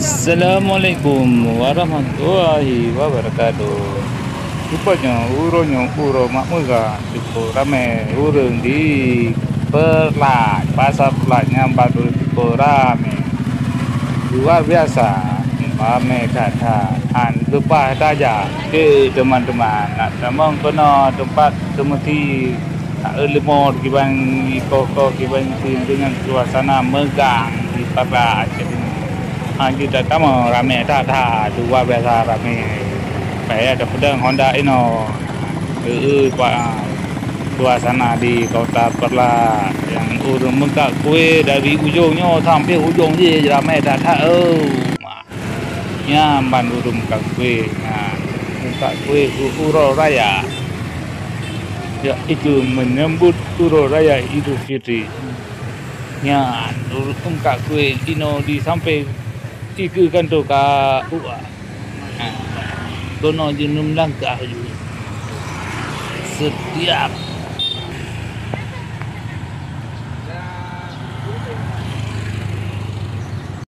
Assalamualaikum warahmatullahi wabarakatuh. Rupanya urunnya uro makmuga cukup ramai urun di Perlat, pasar Perlatnya baru cukup ramai. Luar biasa. Ramai kata lupa saja ke teman-teman nak tamang kena tempat semesti tak lemot kiban koko kiban dengan suasana megang di Perlat. Kita tamu ramai tak dua biasa ramai. Saya ada pedang Honda Ino. Pak suasana di kota Perlat yang urung muka kue dari ujungnya sampai ujung je ramai tak ya ban urung muka kue. Muka kue Uro Raya. Ya itu menyambut Uro Raya Idul Fitri. Ya muka kue Ino di sampai tiga kan tu ka dono jenum langkah setiap